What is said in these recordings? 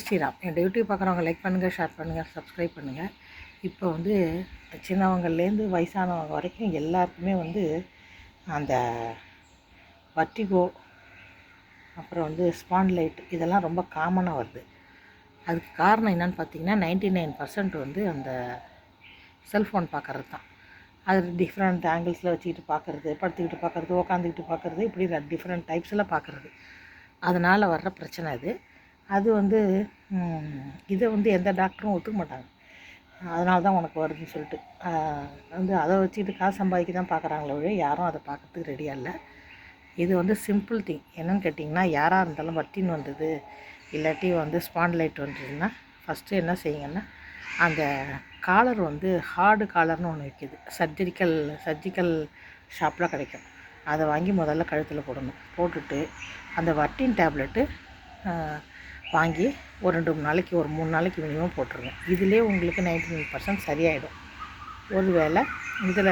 ஸ்ரீராம். என்னோட யூடியூப் பார்க்குறவங்க லைக் பண்ணுங்கள், ஷேர் பண்ணுங்கள், சப்ஸ்கிரைப் பண்ணுங்கள். இப்போ வந்து சின்னவங்கள்லேருந்து வயசானவங்க வரைக்கும் எல்லாருக்குமே வந்து அந்த வர்ட்டிகோ, அப்புறம் வந்து ஸ்பாண்ட்லைட் இதெல்லாம் ரொம்ப காமனாக வருது. அதுக்கு காரணம் என்னென்னு பார்த்தீங்கன்னா 99% வந்து அந்த செல்ஃபோன் பார்க்குறது தான். அது டிஃப்ரெண்ட் ஆங்கிள்ஸில் வச்சுக்கிட்டு பார்க்குறது, படுத்துக்கிட்டு பார்க்குறது, உக்காந்துக்கிட்டு பார்க்குறது, இப்படி டிஃப்ரெண்ட் டைப்ஸில் பார்க்குறது. அதனால் வர்ற பிரச்சனை இது. அது வந்து இதை வந்து எந்த டாக்டரும் ஒத்துக்க மாட்டாங்க. அதனால தான் உனக்கு வருதுன்னு சொல்லிட்டு வந்து அதை வச்சுக்கிட்டு காசு சம்பாதிக்க தான் பார்க்குறாங்களே ஒழிய யாரும் அதை பார்க்கறதுக்கு ரெடியாக இல்லை. இது வந்து சிம்பிள் திங். என்னென்னு கேட்டிங்கன்னா, யாராக இருந்தாலும் வர்ட்டின் வந்தது இல்லாட்டி வந்து ஸ்பாண்ட்லைட் வந்ததுன்னா ஃபஸ்ட்டு என்ன செய்யுங்கன்னா, அந்த காலர் வந்து ஹார்டு காலர்னு ஒன்று விற்கிது. சர்ஜிக்கல் ஷாப்பில் கிடைக்கும். அதை வாங்கி முதல்ல கழுத்தில் போடணும். போட்டுட்டு அந்த வர்ட்டின் டேப்லெட்டு வாங்கி ஒரு 2-3 நாளைக்கு, ஒரு 3 நாளைக்கு மினிமம் போட்டுருங்க. இதிலே உங்களுக்கு 99% சரியாயிடும். ஒரு வேளை இதில்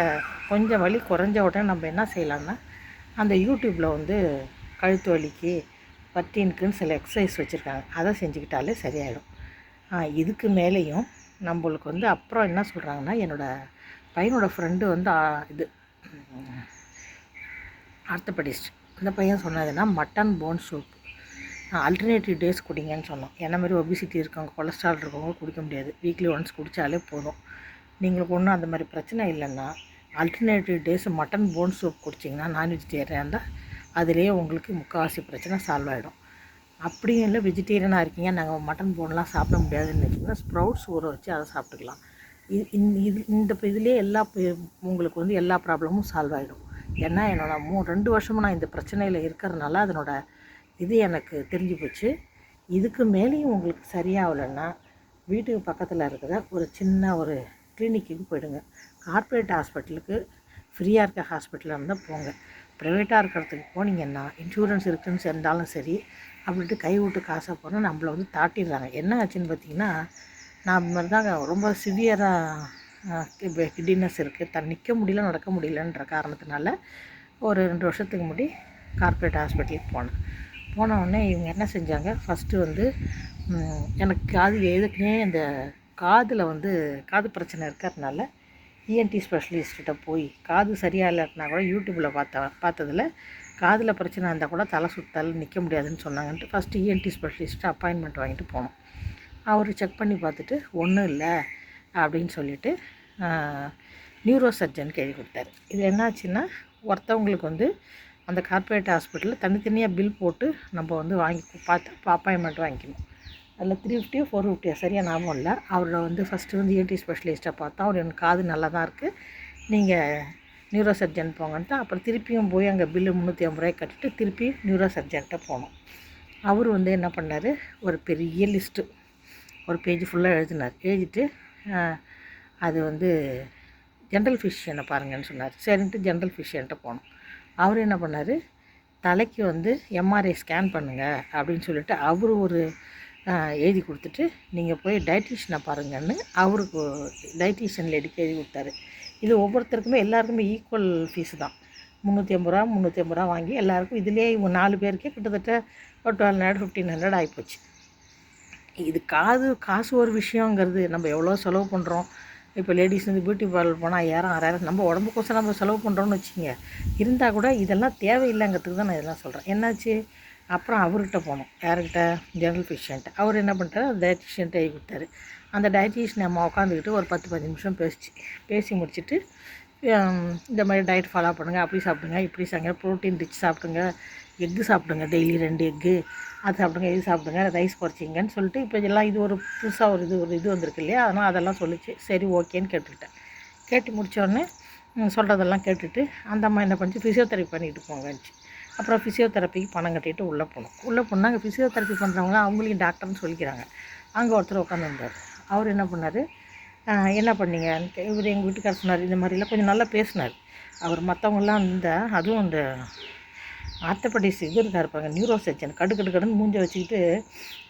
கொஞ்சம் வலி குறைஞ்ச உடனே நம்ம என்ன செய்யலாம்னா, அந்த யூடியூப்பில் வந்து கழுத்து வலிக்கு வர்ட்டினுக்குன்னு சில எக்ஸசைஸ் வச்சுருக்காங்க. அதை செஞ்சுக்கிட்டாலே சரியாயிடும். இதுக்கு மேலேயும் நம்மளுக்கு வந்து அப்புறம் என்ன சொல்கிறாங்கன்னா, என்னோடய பையனோட ஃப்ரெண்டு வந்து இது ஆர்த்தோபெடிஸ்ட். அந்த பையன் சொன்னதுன்னா mutton bone soup alternative days குடிங்கன்னு சொன்னோம். என்ன மாதிரி ஒபிசிட்டி இருக்கவங்க, கொலஸ்ட்ரால் இருக்கவங்க குடிக்க முடியாது. வீக்லி ஒன்ஸ் குடித்தாலே போதும். நீங்கள் ஒன்றும் அந்த மாதிரி பிரச்சனை இல்லைன்னா alternative days mutton bone soup குடிச்சிங்கன்னா, நான் வெஜிடேரியனாக இருந்தால் அதிலே உங்களுக்கு முக்கால்வாசி பிரச்சனை சால்வ் ஆகிடும். அப்படியும் இல்லை வெஜிடேரியனாக இருக்கீங்க, நாங்கள் மட்டன் போன்லாம் சாப்பிட முடியாதுன்னு வச்சிங்கன்னா ஸ்ப்ரவுட்ஸ் ஊற வச்சு அதை சாப்பிட்டுக்கலாம். இந்த இதுலேயே உங்களுக்கு வந்து எல்லா ப்ராப்ளமும் சால்வ் ஆகிடும். ஏன்னா என்னோட 2 வருஷமாக நான் இந்த பிரச்சனையில் இருக்கிறதுனால அதனோட இது எனக்கு தெரிஞ்சு போச்சு. இதுக்கு மேலேயும் உங்களுக்கு சரியாகலைன்னா வீட்டுக்கு பக்கத்தில் இருக்கிற ஒரு சின்ன ஒரு கிளினிக்கு போயிடுங்க. கார்ப்பரேட் ஹாஸ்பிட்டலுக்கு ஃப்ரீயாக இருக்க ஹாஸ்பிட்டலாக இருந்தால் போங்க. ப்ரைவேட்டாக இருக்கிறதுக்கு போனீங்கன்னா இன்சூரன்ஸ் இருக்குதுன்னு சேர்ந்தாலும் சரி, அப்படின்ட்டு கை விட்டு காசை போனால் நம்மளை வந்து தாட்டிடுறாங்க. என்ன ஆச்சுன்னு பார்த்தீங்கன்னா, நான் மாதிரி தாங்க ரொம்ப சிவியராக கிட்னஸ் இருக்குது, நிற்க முடியல, நடக்க முடியலன்ற காரணத்தினால ஒரு 2 வருஷத்துக்கு முன்னாடி கார்ப்பரேட் ஹாஸ்பிட்டலுக்கு போனவுடனே இவங்க என்ன செஞ்சாங்க, ஃபஸ்ட்டு வந்து எனக்கு எதுக்குன்னே அந்த காதில் வந்து காது பிரச்சனை இருக்கிறதுனால இஎன்டி ஸ்பெஷலிஸ்ட்டை போய் காது சரியாக இல்லாட்டினா கூட யூடியூப்பில் பார்த்ததில் காதில் பிரச்சனை இருந்தால் கூட தலை சுத்தல், நிற்க முடியாதுன்னு சொன்னாங்கன்ட்டு ஃபஸ்ட்டு இஎன்டி ஸ்பெஷலிஸ்ட்டு அப்பாயின்மெண்ட் வாங்கிட்டு போனோம். அவர் செக் பண்ணி பார்த்துட்டு ஒன்றும் இல்லை அப்படின்னு சொல்லிவிட்டு நியூரோ சர்ஜனுக்கு எழுதி கொடுத்தாரு. இது என்னாச்சுன்னா, ஒருத்தவங்களுக்கு வந்து அந்த கார்ப்பரேட் ஹாஸ்பிட்டலில் தனித்தனியாக பில் போட்டு நம்ம வந்து வாங்கி பார்த்து அப்பாயின்மெண்ட் வாங்கிக்கணும். அதில் 350 450 சரியாக ஞாபகம் இல்லை. அவரோட வந்து ஃபஸ்ட்டு வந்து இஎன்டி ஸ்பெஷலிஸ்ட்டை பார்த்தா அவர் எனக்கு காது நல்லா தான் இருக்குது, நீங்கள் நியூரோ சர்ஜன் போங்கன்ட்டு. அப்புறம் திருப்பியும் போய் அங்கே பில்லு 350 ரூபாய் கட்டிட்டு திருப்பி நியூரோ சர்ஜன்கிட்ட போனோம். அவர் வந்து என்ன பண்ணார், ஒரு பெரிய லிஸ்ட்டு ஒரு பேஜ் ஃபுல்லாக எழுதிட்டு அது வந்து ஜென்ரல் ஃபிசிஷியனை பாருங்கன்னு சொன்னார். சரின்ட்டு ஜென்ரல் ஃபிசிஷியன்ட்ட போனோம். அவர் என்ன பண்ணார், தலைக்கு வந்து எம்ஆர்ஐ ஸ்கேன் பண்ணுங்கள் அப்படின்னு சொல்லிட்டு அவர் ஒரு எழுதி கொடுத்துட்டு, நீங்கள் போய் டயட்டீஷியனை பாருங்கன்னு அவருக்கு டயட்டீஷியன் லேடிக்கு எழுதி கொடுத்தாரு. இது ஒவ்வொருத்தருக்குமே எல்லாருக்குமே ஈக்குவல் ஃபீஸு தான். 350 ரூபா வாங்கி எல்லாருக்கும் இதிலே இவங்க 4 பேருக்கே கிட்டத்தட்ட ஒரு 1200 1500 ஆகிப்போச்சு. இது காசு ஒரு விஷயங்கிறது, நம்ம எவ்வளோ செலவு பண்ணுறோம். இப்போ லேடிஸ் வந்து பியூட்டி பார்லர் போனால் 5000 6000 நம்ம உடம்புக்கோசம் நம்ம செலவு பண்ணுறோன்னு வச்சுங்க. இருந்தால் கூட இதெல்லாம் தேவையில்லைங்கிறதுக்கு தான் நான் இதெல்லாம் சொல்கிறேன். என்னாச்சு, அப்புறம் அவர்கிட்ட போனோம். யார்கிட்ட, ஜெனரல் ஃபிசிஷியன்ட்ட. அவர் என்ன பண்ணிட்டாரு, அந்த டயட்டீஷியன்ட்ட எழுதி கொடுத்தாரு. அந்த டயட்டீஷியன் நம்ம உட்காந்துக்கிட்டு ஒரு 10-15 நிமிஷம் பேசி முடிச்சுட்டு, இந்த மாதிரி டயட் ஃபாலோ பண்ணுங்கள், அப்படி சாப்பிடுங்க, இப்படி சாப்பிடுங்க, ப்ரோட்டீன் ரிச் சாப்பிடுங்க, எக்கு சாப்பிடுங்க, டெய்லி 2 எக்கு, அது சாப்பிடுங்க, இது சாப்பிடுங்க, ரைஸ் குறைச்சிங்கன்னு சொல்லிட்டு, இப்போ இதெல்லாம் இது ஒரு புதுசாக ஒரு இது வந்திருக்கு இல்லையா, அதனால் அதெல்லாம் சொல்லிச்சு. சரி ஓகேன்னு கேட்டுக்கிட்டேன். கேட்டு முடித்தோடனே சொல்கிறதெல்லாம் கேட்டுட்டு அந்த அம்மா என்ன பண்ணிச்சு, ஃபிசியோதெரப்பி பண்ணிக்கிட்டு போங்கன்னுச்சு. அப்புறம் ஃபிசியோதெரப்பிக்கு பணம் கட்டிட்டு உள்ளே போனால் அங்கே ஃபிசியோதெரப்பி பண்ணுறவங்க அவங்களையும் டாக்டர்னு சொல்லிக்கிறாங்க. அங்கே ஒருத்தர் உட்காந்துருந்தார். அவர் என்ன பண்ணார், என்ன பண்ணீங்க, இவர் எங்கள் வீட்டுக்காரர் சொன்னார், இந்த மாதிரிலாம் கொஞ்சம் நல்லா பேசினார். அவர் மற்றவங்களாம் அதுவும் அந்த ஆர்த்தோபெடிக்ஸ் இது இருப்பாங்க, நியூரோ சர்ஜன் கடுன்னு மூஞ்சை வச்சுக்கிட்டு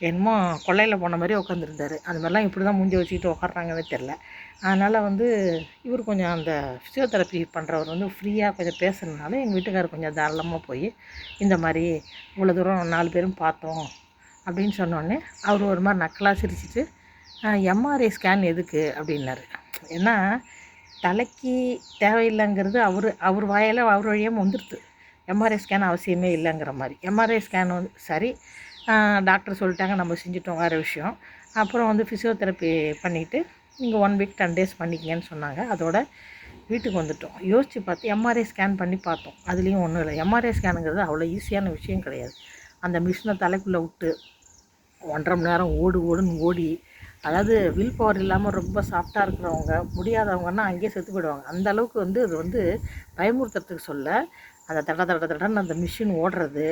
என்னமோ கொள்ளையில் போன மாதிரி உட்காந்துருந்தார். அது மாதிரிலாம் இப்படி தான் மூஞ்சை வச்சுக்கிட்டு உட்காடுறாங்கன்னு தெரில. அதனால் வந்து இவர் கொஞ்சம் அந்த ஃபிசியோதெரப்பி பண்ணுறவர் வந்து ஃப்ரீயாக கொஞ்சம் பேசுகிறதுனால எங்கள் வீட்டுக்காரர் கொஞ்சம் தாராளமாக போய் இந்த மாதிரி இவ்வளோ தூரம் 4 பேரும் பார்த்தோம், அப்படின்னு சொன்னோடனே அவர் ஒரு மாதிரி நக்கலாக சிரிச்சிட்டு எம்ஆர்ஐ ஸ்கேன் எதுக்கு அப்படின்னாரு. ஏன்னா தலைக்கு தேவையில்லைங்கிறது அவர் வாயில் அவர் வழியாக வந்துடுது. எம்ஆர்ஐ ஸ்கேன் அவசியமே இல்லைங்கிற மாதிரி. எம்ஆர்ஐ ஸ்கேன் வந்து சரி, டாக்டர் சொல்லிட்டாங்க, நம்ம செஞ்சுட்டோம், வேறு விஷயம். அப்புறம் வந்து ஃபிசியோதெரப்பி பண்ணிவிட்டு நீங்கள் 1 வீக் 10 டேஸ் பண்ணிக்கிங்கன்னு சொன்னாங்க. அதோட வீட்டுக்கு வந்துவிட்டோம். யோசித்து பார்த்து எம்ஆர்ஐ ஸ்கேன் பண்ணி பார்த்தோம். அதுலேயும் ஒன்றும் இல்லை. எம்ஆர்ஐ ஸ்கேனுங்கிறது அவ்வளோ ஈஸியான விஷயம் கிடையாது. அந்த மிஷினை தலைக்குள்ளே விட்டு 1.5 மணி நேரம் ஓடுன்னு ஓடி, அதாவது வில் பவர் இல்லாமல் ரொம்ப சாஃப்டாக இருக்கிறவங்க, முடியாதவங்கன்னா அங்கேயே செத்து போயிடுவாங்க. அந்த அளவுக்கு வந்து இது வந்து பயமுறுத்துறதுக்கு சொல்ல, அந்த தடன்னு அந்த மிஷின் ஓடுறது,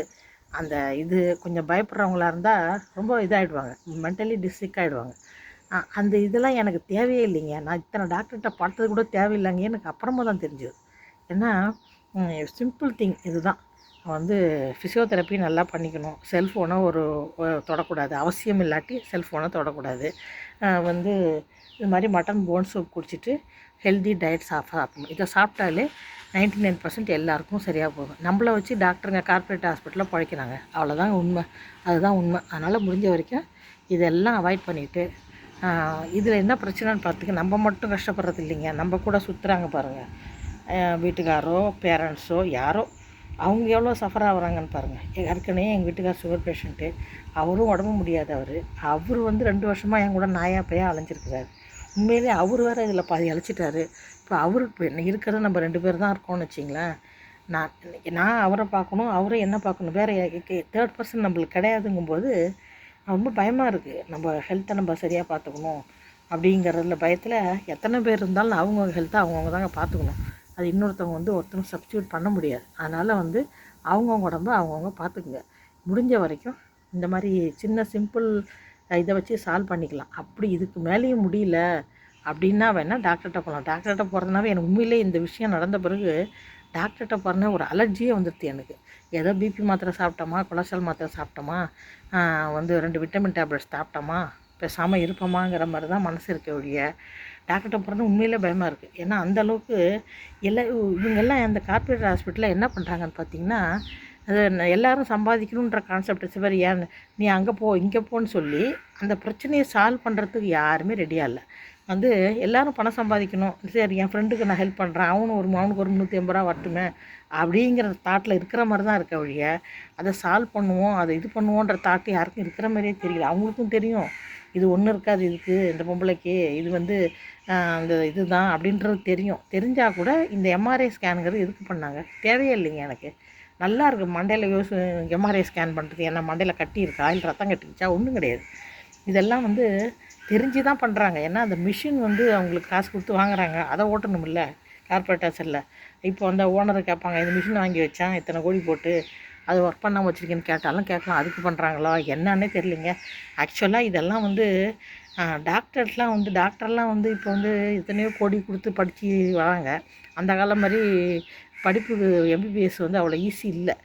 அந்த இது கொஞ்சம் பயப்படுறவங்களா இருந்தால் ரொம்ப இதாகிடுவாங்க, மென்டலி டிஸ்ட்ரிக் ஆகிடுவாங்க. அந்த இதெல்லாம் எனக்கு தேவையே இல்லைங்க. நான் இத்தனை டாக்டர்கிட்ட பார்த்தது கூட தேவையில்லைங்க, எனக்கு அப்புறமா தான் தெரிஞ்சது. ஏன்னா சிம்பிள் திங் இதுதான். வந்து ஃபிசியோதெரப்பி நல்லா பண்ணிக்கணும். செல்ஃபோனை தொடக்கூடாது. அவசியம் இல்லாட்டி செல்ஃபோனை தொடக்கூடாது. வந்து இது மாதிரி மட்டன் போன் சூப் குடிச்சிட்டு ஹெல்தி டயட் சாப்பிடணும். இதை சாப்பிட்டாலே 99% எல்லாருக்கும் சரியாக போகும். நம்மளை வச்சு டாக்டருங்க கார்ப்பரேட் ஹாஸ்பிட்டலில் பழைக்கிறாங்க, அவ்வளோதான் உண்மை. அதுதான் உண்மை. அதனால் முடிஞ்ச வரைக்கும் இதெல்லாம் அவாய்ட் பண்ணிவிட்டு, இதில் என்ன பிரச்சனைன்னு பார்த்துக்க, நம்ம மட்டும் கஷ்டப்படுறது இல்லைங்க, நம்ம கூட சுற்றுறாங்க பாருங்கள், வீட்டுக்காரோ பேரண்ட்ஸோ யாரோ, அவங்க எவ்வளோ சஃபர் ஆகுறாங்கன்னு பாருங்கள். ஏற்கனவே எங்கள் வீட்டுக்கார் சுகர் பேஷண்ட்டு, அவரும் உடம்பு முடியாது. அவர் வந்து 2 வருஷமாக என் கூட நாயாக பேயா அலைஞ்சிருக்கிறாரு. உண்மையிலே அவர் வேறு இதில் பாதி அழைச்சிட்டாரு. இப்போ அவருக்கு இருக்கிறது நம்ம 2 பேர் தான் இருக்கோம்னு வச்சிங்களேன். நான் அவரை பார்க்கணும், அவரை என்ன பார்க்கணும், வேறு தேர்ட் பர்சன் நம்மளுக்கு கிடையாதுங்கும்போது ரொம்ப பயமாக இருக்குது. நம்ம ஹெல்த்தை நம்ம சரியாக பார்த்துக்கணும் அப்படிங்கிறதுல பயத்தில் எத்தனை பேர் இருந்தாலும் அவங்கவுங்க ஹெல்த்தை அவங்கவுங்க தாங்க பார்த்துக்கணும். அது இன்னொருத்தவங்க வந்து ஒருத்தவங்க சப்ஸ்டியூட் பண்ண முடியாது. அதனால் வந்து அவங்கவுங்க உடம்பை அவங்கவுங்க பார்த்துக்குங்க. முடிஞ்ச வரைக்கும் இந்த மாதிரி சின்ன சிம்பிள் இதை வச்சு சால்வ் பண்ணிக்கலாம். அப்படி இதுக்கு மேலேயும் முடியல அப்படின்னா வேணால் டாக்டர்கிட்ட போகலாம். டாக்டர்கிட்ட போகிறதுனாவே எனக்கு உண்மையிலே இந்த விஷயம் நடந்த பிறகு டாக்டர்கிட்ட போகிறனா ஒரு அலர்ஜியே வந்துடுது எனக்கு. ஏதோ பிபி மாத்திரை சாப்பிட்டோமா, கொலஸ்ட்ரால் மாத்திரை சாப்பிட்டோமா, வந்து 2 விட்டமின் டேப்லெட்ஸ் சாப்பிட்டோமா, பேசாமல் இருப்போமாங்கிற மாதிரி தான் மனசு இருக்க ஒழிய டாக்டர்கிட்ட போகிறது உண்மையிலே பயமாக இருக்குது. ஏன்னா அந்தளவுக்கு இவங்கெல்லாம் அந்த கார்ப்பரேட் ஹாஸ்பிட்டலில் என்ன பண்ணுறாங்கன்னு பார்த்தீங்கன்னா, அது எல்லோரும் சம்பாதிக்கணுன்ற கான்செப்ட் சிவர், ஏன் நீ அங்கே போ இங்கே போன்னு சொல்லி அந்த பிரச்சனையை சால்வ் பண்ணுறதுக்கு யாருமே ரெடியாக இல்லை. வந்து எல்லோரும் பணம் சம்பாதிக்கணும், சரி என் ஃப்ரெண்டுக்கு நான் ஹெல்ப் பண்ணுறேன், அவனுக்கு ஒரு 350 ரூபா வரட்டுமே அப்படிங்கிற தாட்டில் இருக்கிற மாதிரி தான் இருக்க ஒழிய, அதை சால்வ் பண்ணுவோம், அதை இது பண்ணுவோன்ற தாட்டு யாருக்கும் இருக்கிற மாதிரியே தெரியல. அவங்களுக்கும் தெரியும் இது ஒன்றும் இருக்காது, இதுக்கு இந்த பொம்பளைக்கு இது வந்து அந்த இது தான் அப்படின்றது தெரியும். தெரிஞ்சால் கூட இந்த எம்ஆர்ஐ ஸ்கேனுங்கிறது எதுக்கு பண்ணாங்க? தேவையே இல்லைங்க. எனக்கு நல்லா இருக்குது மண்டையில் எம்ஆர்ஐ ஸ்கேன் பண்ணுறது. ஏன்னா மண்டையில் கட்டி இருக்கா, இல்லை ரத்தம் கட்டிக்கிச்சா, ஒன்றும் கிடையாது. இதெல்லாம் வந்து தெரிஞ்சு தான் பண்ணுறாங்க. ஏன்னா அந்த மிஷின் வந்து அவங்களுக்கு காசு கொடுத்து வாங்குறாங்க, அதை ஓட்டணுமில்ல கார்ப்பரேட் ஹாஸ்பிட்டலில். இப்போ அந்த ஓனரை கேட்பாங்க, இந்த மிஷின் வாங்கி வச்சான் இத்தனை கோடி போட்டு, அது ஒர்க் பண்ணாமல் வச்சுருக்கேன்னு கேட்டாலும் கேட்கலாம். அதுக்கு பண்ணுறாங்களா என்னன்னே தெரியலிங்க. ஆக்சுவலாக இதெல்லாம் வந்து டாக்டர்லாம் வந்து இப்போ வந்து எத்தனையோ கோடி கொடுத்து படித்து வராங்க. அந்த காலம் மாதிரி படிப்புக்கு எம்பிபிஎஸ் வந்து அவ்வளோ ஈஸி இல்லை.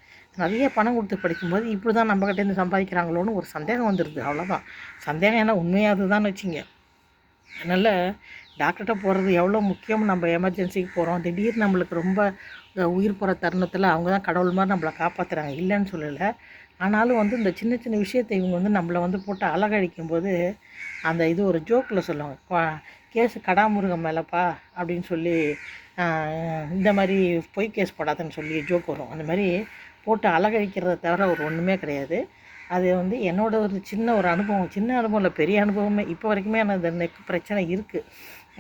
நிறைய பணம் கொடுத்து படிக்கும்போது இப்படி தான் நம்மக்கிட்டேருந்து சம்பாதிக்கிறாங்களோன்னு ஒரு சந்தேகம் வந்துடுது. அவ்வளோதான் சந்தேகம். ஏன்னா உண்மையாக அதுதான் வச்சுங்க. அதனால் டாக்டர்கிட்ட போகிறது எவ்வளோ முக்கியம். நம்ம எமர்ஜென்சிக்கு போகிறோம், திடீர்னு நம்மளுக்கு ரொம்ப உயிர் போகிற தருணத்தில் அவங்க தான் கடவுள் மாதிரி நம்மளை காப்பாற்றுறாங்க, இல்லைன்னு சொல்லலை. ஆனாலும் வந்து இந்த சின்ன சின்ன விஷயத்தை இவங்க வந்து நம்மளை வந்து போட்டு அழகழிக்கும்போது அந்த இது ஒரு ஜோக்கில் சொல்லுவாங்க, கேஸு கடாமுருகம் மேலேப்பா அப்படின்னு சொல்லி, இந்த மாதிரி பொய் கேஸ் போடாதுன்னு சொல்லி ஜோக் வரும். அந்த மாதிரி போட்டு அழகழிக்கிறத தவிர ஒரு ஒன்றுமே கிடையாது. அது வந்து என்னோடய ஒரு சின்ன அனுபவம், சின்ன அனுபவம் இல்லை, பெரிய அனுபவமே. இப்போ வரைக்குமே எனக்கு நெக் பிரச்சனை இருக்குது.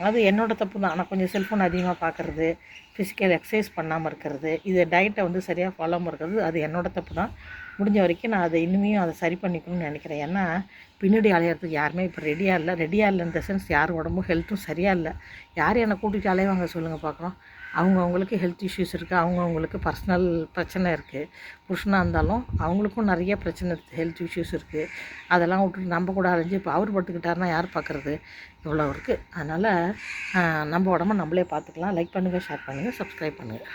அது என்னோடய தப்பு தான். ஆனால் கொஞ்சம் செல்ஃபோன் அதிகமாக பார்க்குறது, ஃபிசிக்கல் எக்ஸசைஸ் பண்ணாமல் இருக்கிறது, இது டயட்டை வந்து சரியாக ஃபாலோவாமல் இருக்கிறது, அது என்னோடய தப்பு தான். முடிஞ்ச வரைக்கும் நான் அதை இனிமேல் அதை சரி பண்ணிக்கணும்னு நினைக்கிறேன். ஏன்னா பின்னாடி அலையிறதுக்கு யாருமே இப்போ ரெடியாக இல்லை. இந்த சென்ஸ் யார் உடம்பும் ஹெல்த்தும் சரியாக இல்லை. யார் என்னை கூட்டிகிட்டு அலைவாங்க சொல்லுங்கள் பார்க்குறோம். அவங்கவுங்களுக்கு ஹெல்த் இஷ்யூஸ் இருக்குது, அவங்கவுங்களுக்கு பர்சனல் பிரச்சனை இருக்குது. புருஷனாக இருந்தாலும் அவங்களுக்கும் நிறைய பிரச்சனை இருக்குது, ஹெல்த் இஷ்யூஸ் இருக்குது. அதெல்லாம் விட்டுட்டு நம்ம கூட அலைஞ்சு இப்போ அவர் பட்டுக்கிட்டாருன்னா யார் பார்க்குறது? இவ்வளோ இருக்குது. அதனால் நம்ம உடம்ப நம்மளே பார்த்துக்கலாம். லைக் பண்ணுங்கள், ஷேர் பண்ணுங்கள், சப்ஸ்கிரைப் பண்ணுங்கள்.